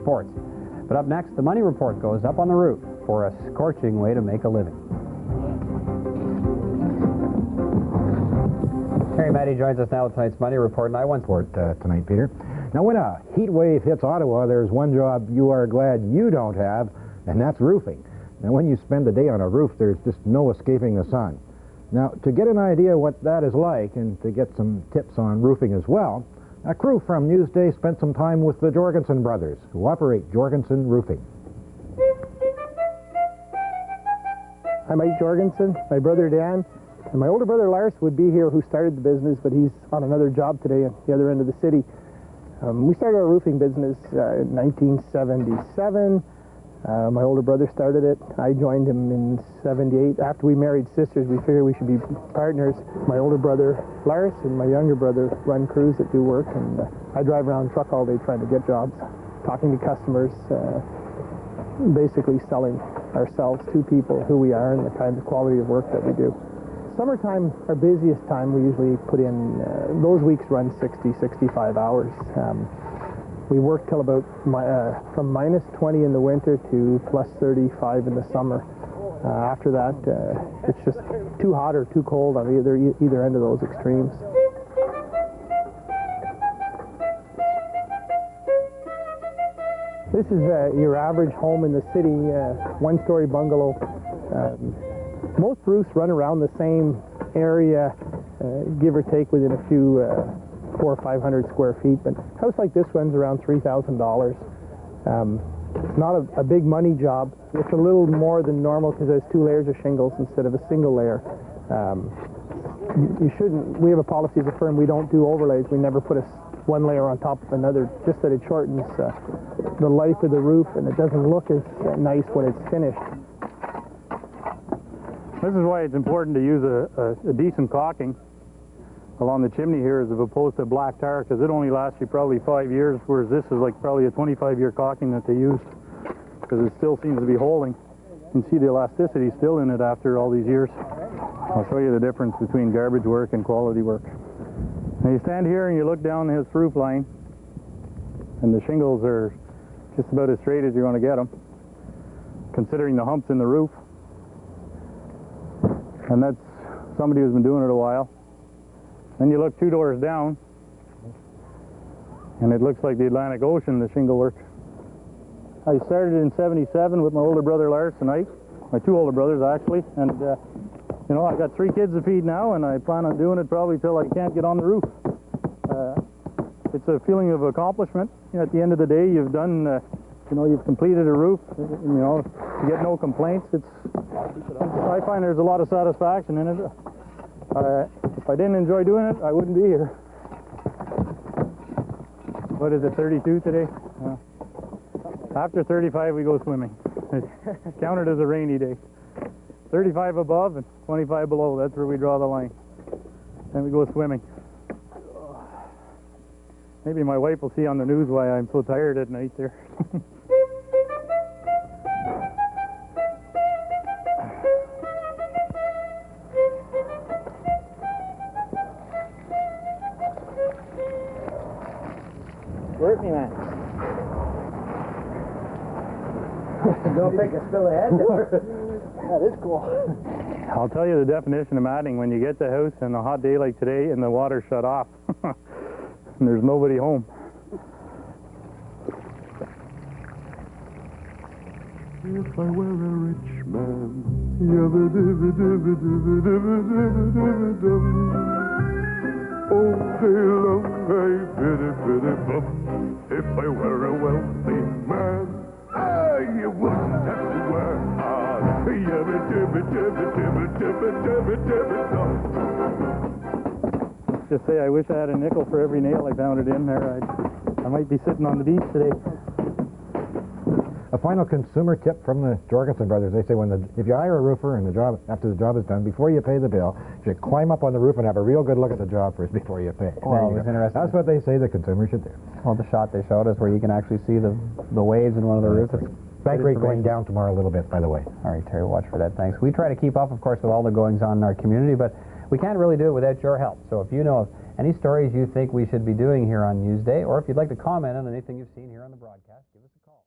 sports. But up next, the Money Report goes up on the roof for a scorching way to make a living. Harry Maddy joins us now with tonight's Money Report, and I want report tonight, Peter. Now, when a heat wave hits Ottawa, there's one job you are glad you don't have, and that's roofing. Now, when you spend the day on a roof, there's just no escaping the sun. Now, to get an idea what that is like and to get some tips on roofing as well, a crew from Newsday spent some time with the Jorgensen brothers, who operate Jorgensen Roofing. I'm Mike Jorgensen, my brother Dan, and my older brother Lars would be here, who started the business, but he's on another job today at the other end of the city. We started our roofing business in 1977. My older brother started it. I joined him in 78. After we married sisters, we figured we should be partners. My older brother Lars and my younger brother run crews that do work, and I drive around truck all day trying to get jobs, talking to customers, basically selling ourselves to people, who we are and the kind of quality of work that we do. Summertime, our busiest time, we usually put in, those weeks run 60, 65 hours. We work till about from minus 20 in the winter to plus 35 in the summer. After that, it's just too hot or too cold on either end of those extremes. This is your average home in the city, one-story bungalow. Most roofs run around the same area, give or take within a few 400 or 500 square feet, but a house like this runs around $3,000. It's not a big money job. It's a little more than normal because there's 2 layers of shingles instead of a single layer. You shouldn't, we have a policy as a firm, we don't do overlays. We never put one layer on top of another, just that it shortens the life of the roof and it doesn't look as nice when it's finished. This is why it's important to use a decent caulking along the chimney here as opposed to black tar, because it only lasts you probably 5 years, whereas this is like probably a 25-year caulking that they used, because it still seems to be holding. You can see the elasticity still in it after all these years. I'll show you the difference between garbage work and quality work. Now you stand here and you look down this roof line, and the shingles are just about as straight as you're going to get them, considering the humps in the roof. And that's somebody who's been doing it a while. Then you look 2 doors down, and it looks like the Atlantic Ocean, the shingle work. I started in 77 with my older brother Lars tonight, my 2 older brothers actually, and you know, I've got 3 kids to feed now, and I plan on doing it probably till I can't get on the roof. It's a feeling of accomplishment. You know, at the end of the day, you've done, you know, you've completed a roof. You know, you get no complaints. I find there's a lot of satisfaction in it. If I didn't enjoy doing it, I wouldn't be here. What is it, 32 today? After 35, we go swimming. It's counted as a rainy day. 35 above and 25 below, that's where we draw the line. Then we go swimming. Maybe my wife will see on the news why I'm so tired at night there. Work me, man. Don't take a spill ahead. That is cool. I'll tell you the definition of matting. When you get the house on a hot day like today and the water's shut off and there's nobody home. If I were a rich man, all day long I biddy-biddy-bum. If I were a wealthy man, you wouldn't have to work hard. Just say I wish I had a nickel for every nail I pounded in there. I might be sitting on the beach today. A final consumer tip from the Jorgensen brothers. They say if you hire a roofer and after the job is done, before you pay the bill, you should climb up on the roof and have a real good look at the job first before you pay. Well, it was interesting. That's what they say the consumer should do. Well, the shot they showed us where you can actually see the waves in one of the roofs. Bank rate going down tomorrow a little bit, by the way. All right, Terry, watch for that. Thanks. We try to keep up, of course, with all the goings-on in our community, but we can't really do it without your help. So if you know of any stories you think we should be doing here on Newsday, or if you'd like to comment on anything you've seen here on the broadcast, give us a call.